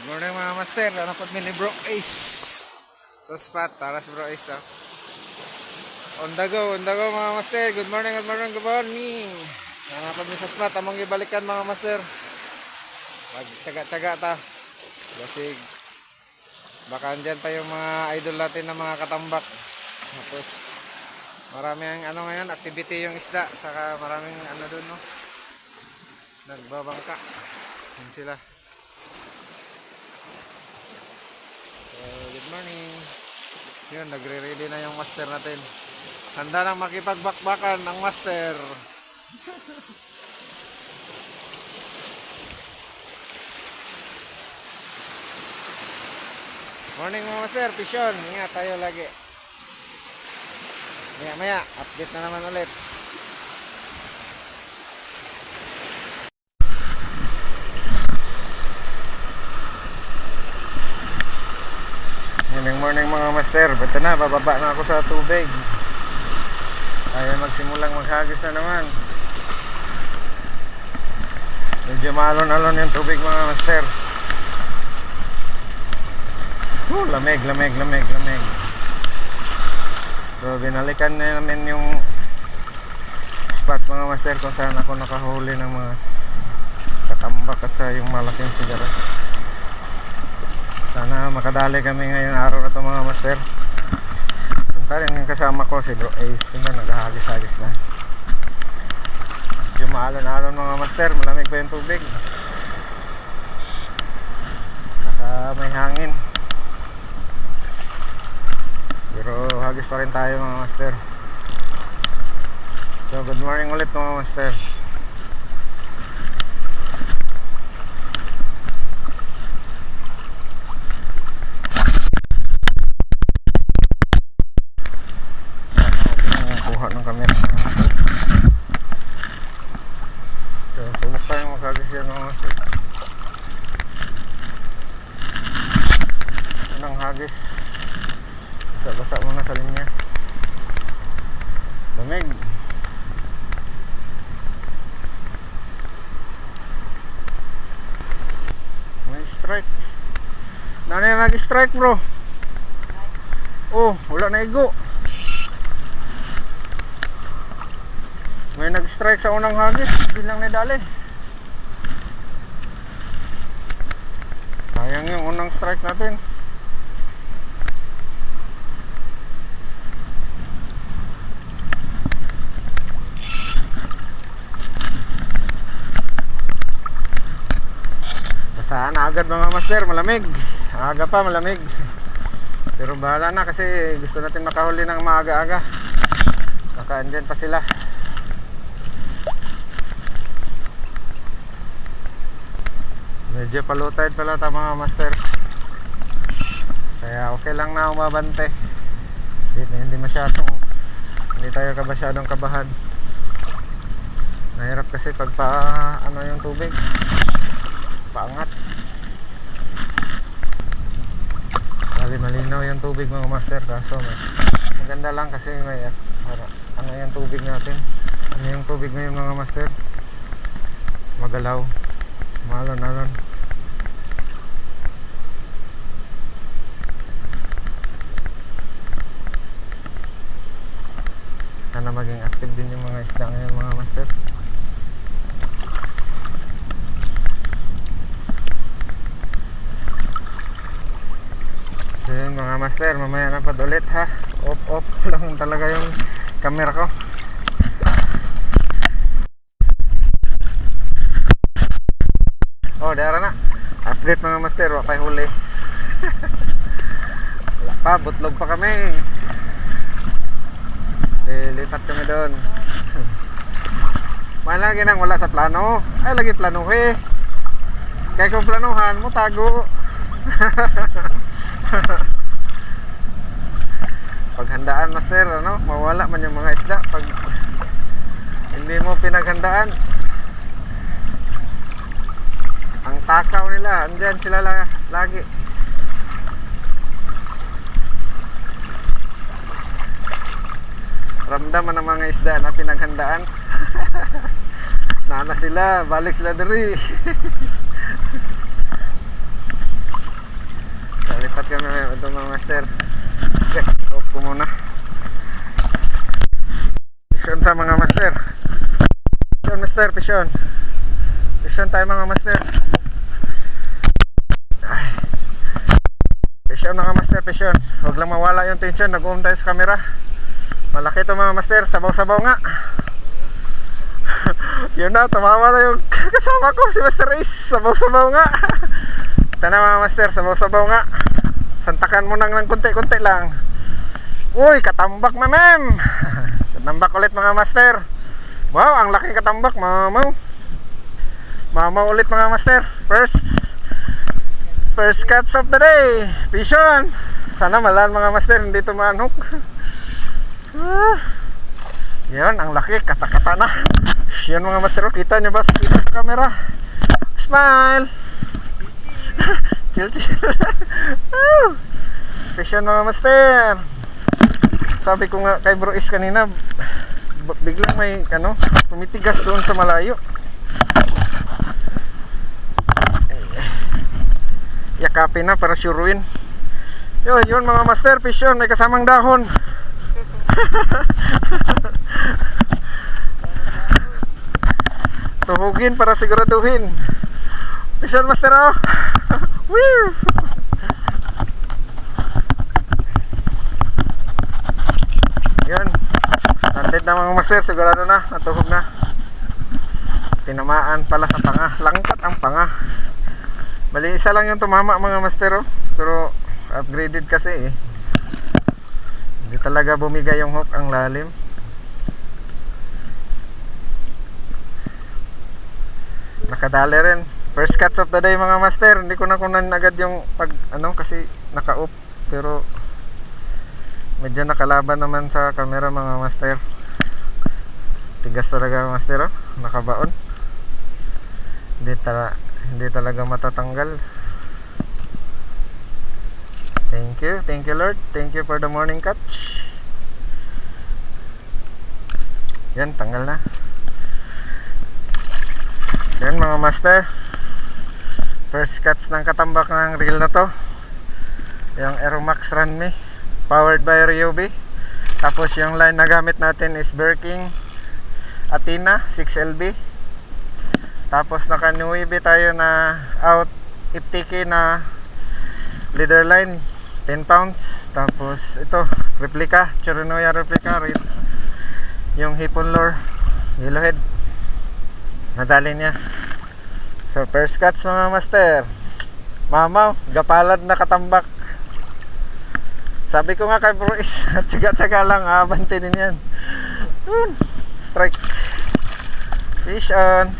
Good morning mga master. Ano po ni Bro Ace sa spot para sa Bro Ace. On the go mga master. Good morning. Good morning. Ano po sa spot among gibalikan mga master. Magtyaga-tyaga ta. Kasi baka andyan pa yung mga idol natin na mga katambak. Tapos marami ang ano ngayon, activity yung isda. Saka maraming ano dun, no? Nagbabangka. Yan sila. Good morning. Yun, nagre-ready na yung master natin. Handa nang makipagbakbakan ng master. Morning mga master, pisyon. Ingat tayo lagi. Maya, update na naman ulit. Morning mga master. Basta na, bababa na ako sa tubig. Ay magsimulang maghagis na naman. Medyo maalon-alon yung tubig mga master. Lamig. So binalikan na namin yung spot mga master kung saan ako nakahuli ng mga katambak at sa yung malaking sigara. Sana makadali kami ngayong araw na ito mga master. Pa rin yung kasama ko si Bro Ace na naghahagis-hagis na. Medyo maalon-alon mga master. Malamig pa yung tubig. Saka may hangin. Pero hagis pa rin tayo mga master. So good morning ulit mga master. Ng camera. So subok tayong maghagis yan mga master. Unang hagis, basa-basa muna sa linya. Lamig. May strike. Nanay nag-strike bro. Oh, wala na igo. May nag-strike sa unang hagis, bilang nadali. Sayang yung unang strike natin. Basahan na agad mga master, malamig. Aga pa, malamig. Pero bahala na kasi gusto natin makahuli ng maaga-aga. Baka andyan pa sila. Medyo palutide pala ito mga master. Kaya okay lang na umabante. Hindi tayo masyadong kabahan. Nahirap kasi pag ano yung tubig paangat. Malinaw yung tubig mga master. Kaso maganda lang kasi may ano yung tubig natin. Ano yung tubig ngayon mga master? Magalaw. Malon-alon. Sana maging active din yung mga isda ngayon mga master. So yun mga master, mamaya na pa ulit ha. Off lang talaga yung camera ko. Oh, dara na. Update mga master, wala pa huli. Wala pa, butlog pa kami. Lilipat kami doon. Malagi nang wala sa plano. Ay, lagi plano eh. Kaya kung planuhan mo, tago. Paghandaan master, ano? Mawala man yung mga isda pag hindi mo pinaghandaan. Ang takaw nila, andyan sila lagi. Ramdaman ng mga isda na pinaghandaan. Nana sila, balik sila diri. master. Okay, off ko muna. Pisyon tayo mga master. Pisyon master, pisyon. Pisyon tayo mga master. Ay. Pisyon mga master, pisyon. Huwag lang mawala yung tension. Nag-uum tayo sa camera. Malaki to mga master. Sabaw-sabaw nga. Yun na, tumawa na yung kasama ko, si Master Ace. Sabaw-sabaw nga. Ito na mga master, sabaw-sabaw nga. Santakan mo nang ng konti-konti lang. Uy, katambak mamem. Katambak ulit mga master. Wow, ang laking katambak, mamaw. Mamaw ulit mga master. First catch of the day. Vision. Sana malan mga master, hindi tumanok. Yan, ang laki, kata-kata na. Yan mga master, kita nyo ba? Kita sa camera. Smile. Chill. Vision mga master. Sabi ko nga kay Bro Is kanina, biglang may tumitigas doon sa malayo. Yakapin na para suruin. Yun mga master, vision, may kasamang dahon. Tuhugin para siguraduhin. Vision master, oh. Woo! Yun, landed na mga master, sigurado na, natuhog na. Tinamaan pala sa panga, langkat ang panga. Bali isa lang yung tumama mga master, oh. Pero upgraded kasi eh. Hindi talaga bumigay yung hook, ang lalim. Nakadali rin. First catch of the day mga master. Hindi ko na kunan agad yung kasi naka-off. Pero medyo nakalaban naman sa camera mga master. Tigas talaga mga master, oh. Nakabaon. Hindi talaga matatanggal. Thank you Lord. Thank you for the morning catch. Yan, tanggal na. Yan mga master, first catch ng katambak ng reel na to. Yung Aeromax Runme, powered by Ryobi. Tapos yung line na gamit natin is Birking Athena 6LB. Tapos naka 9 tayo na out FTK na leader line, 10 pounds. Tapos ito, replica, Chirinoya replica, yung hipon lure, yellowhead, nadali niya. So first catch mga master, mamaw, gapalad na katambak. Sabi ko nga kay Bro Is, tsaga-tsaga lang, abante din yan. Strike. Fish on.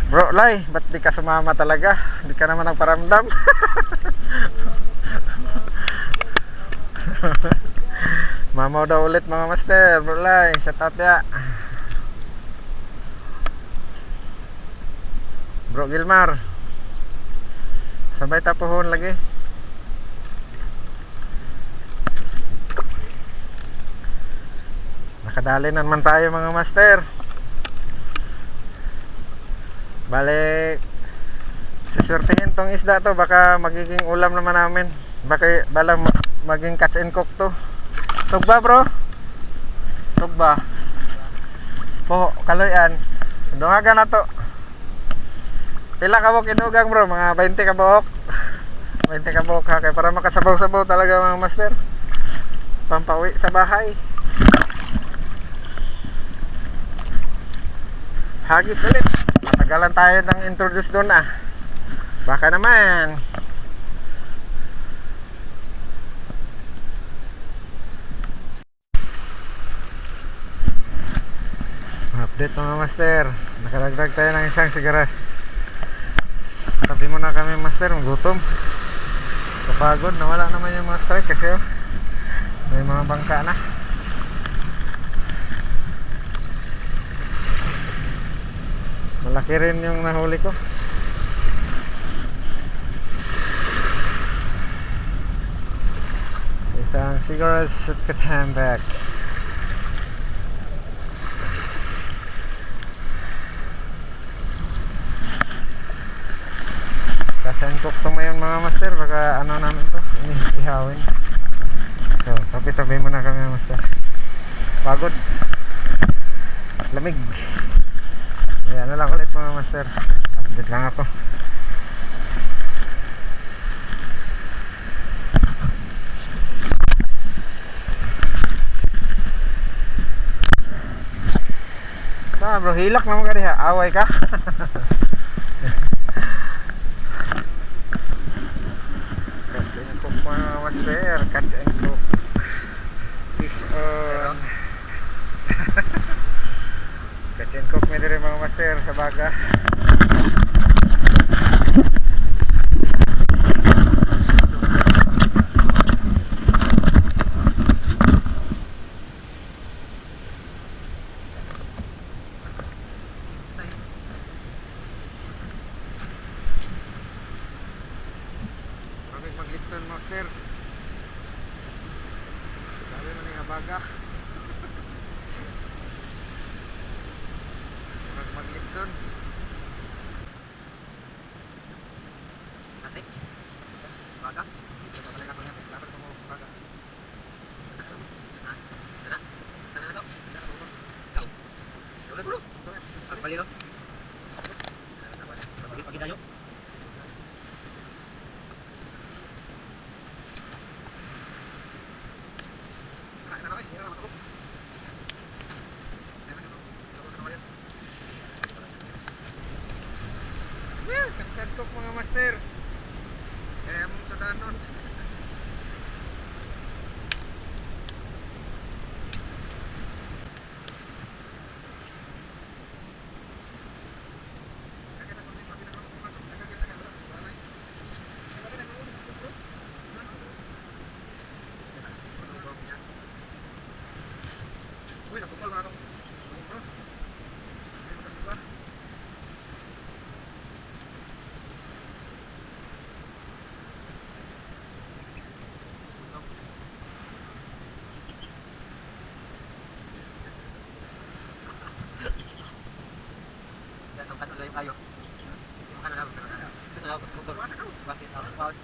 Bro Lai, ba't di ka sumama talaga? Di ka naman nagparamdam. Mamaw daw ulit mga master. Bro Lai, shout out ya. Bro Gilmar, sabay tapuhon lagi. Nakadali na naman tayo mga master. Bale, suswertihin tong isda to, baka magiging ulam naman namin. Baka maging catch and cook to. Sugba bro, sugba po kaloyan. Dungagan na to. Pila ka buhok inugang bro? Mga 20 ka buhok. 20 ka buhok ha, kaya para makasabaw-sabaw talaga mga master. Pampawi sa bahay. Hagis ulit. Matagalan tayo ng introduce doon ah. Baka naman. Update mga master. Nakaragdag tayo ng isang sigaras. Tabi mo na kami master, gutom. Kapagod, nawala naman yung mga strike kasi oh, may mga bangka na. Malaki rin yung nahuli ko. Isang cigarettes at katambak. and cook to ngayon mga master. Baka ano namin to, ihawin. So, tabi-tabi muna kami mga master. Pagod. Lamig. Ayan na lang ulit mga master. Update lang ako. Bro, hilak naman ka diha. Away ka. Catch and cook mga master. Catch and cook. Fish on. Catch and cook may dire mga master sa baga. Maglitson master. Sabi mo nga baga. Maglitson. Ate. Baga. Dito pa pala ako niya. Dapat mo baga. Sana to. Ulo ulo. Ang paliro. Pagi tayo. Kansan cook mga master. Kaya mong sadanon. Uy, nakupal na ako. Tayo. Yung ano lang, ito sa ako motor. Bakit ako proud?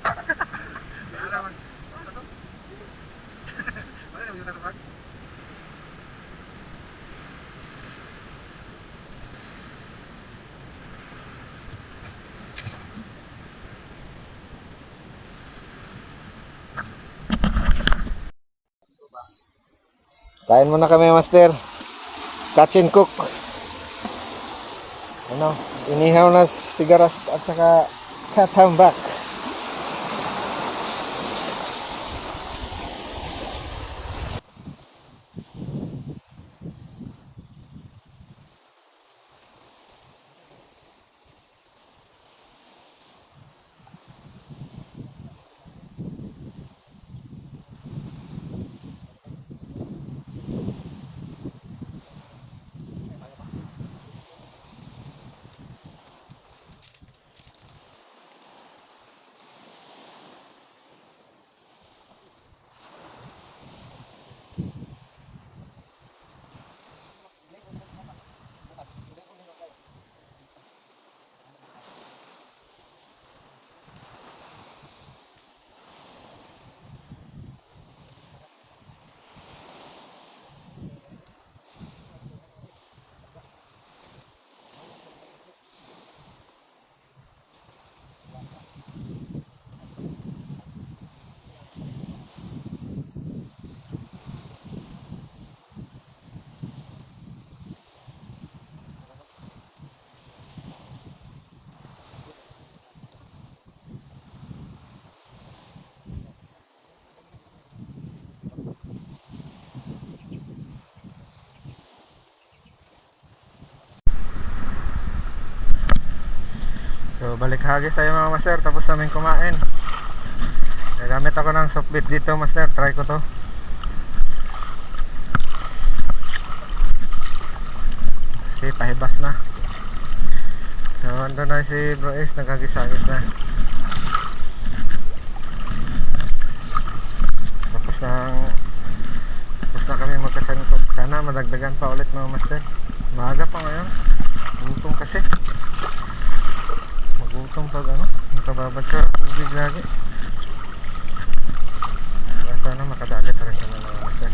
Wala man. Ano? Wala naman yung tatapag. Kain muna kami master. Catch and cook. Ano? Inihaw na sigaras at saka katambak. So balik hagis tayo mga master, tapos namin kumain. Nagamit ako ng softbait dito master, try ko to. Kasi pahibas na. So ando na si Bro Ace, nagagis-agis na. Tapos na kami magkasangkot. Sana madagdagan pa ulit mga master. Maaga pa ngayon. Gutom kasi. Magutom pag ano, nakababad sa tubig lagi. Kaya sana makadali pa rin kami mga master.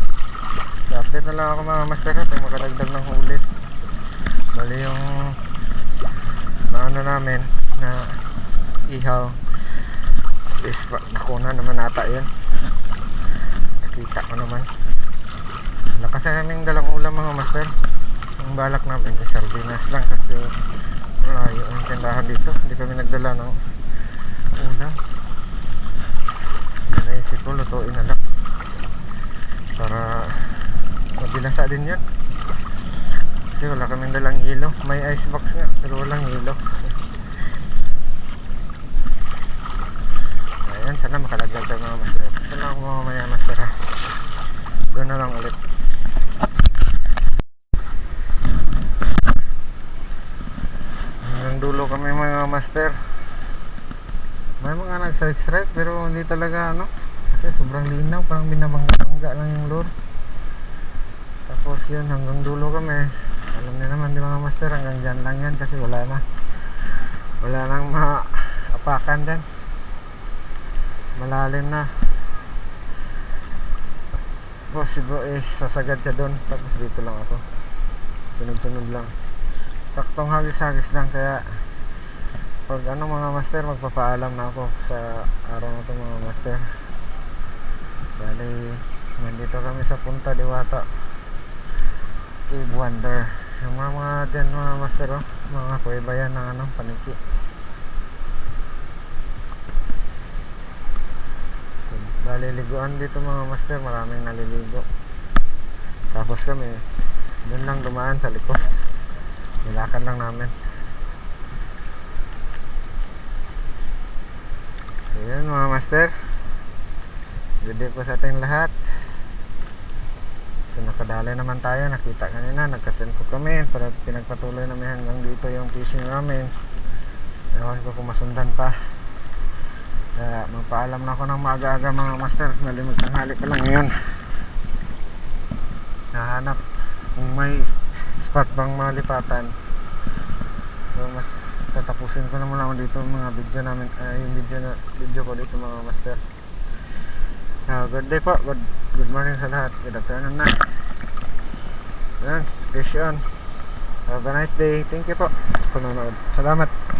So update na lang ako mga master at makadagdag ng huli. Bali yung naano namin na ihaw is nakuna naman ata yun. Nakita ko naman. Wala kasi kaming dalang ulam mga master. Ang balak namin is sardinas lang kasi malayo ang tindahan dito. Hindi kami nagdala ng ulam. Naisip ko lutuin na lang para mabinasa din yun kasi wala kaming dalang hilo. May icebox nga pero walang hilo. Ayan, sana makalaglag tayo mga master. Ito lang ako mamaya master ha. Doon na lang ulit. Hanggang dulo kami mga master. May mga nag-strike pero hindi talaga ano kasi sobrang linaw, parang binabangga lang yung lure. Tapos yun, hanggang dulo kami. Alam niyo naman di mga master, hanggang dyan lang yan kasi wala nang maapakan dyan, malalim na. Tapos siguro is sasagad siya doon. Tapos dito lang ako, sunod lang, saktong hagis lang. Kaya pag ano mga master, magpapaalam na ako sa araw na ito mga master. Bali nandito kami sa Punta Diwata Cave Wonder. Yung mga dyan mga master oh, mga kuweba yan ng ano, paniki. So bali liguan dito mga master, maraming naliligo. Tapos kami dun lang dumaan sa likod, nilakan lang namin. So yun mga master, good day po sa ating lahat. So nakadali naman tayo, nakita kanina, nagkatsin ko kami para pinagpatuloy namin hanggang dito yung fishing namin. Ewan ko kung masundan pa. Kaya magpaalam na ako ng maaga-aga mga master, malimag tanghali pa lang ngayon. Nahanap kung may spot bang malipatan. So mas tatapusin ko na muna ako dito mga video namin, yung video ko dito mga master. Good day po, good morning sa lahat, good afternoon na. Yan, fish on. Have a nice day, thank you po panonood, salamat.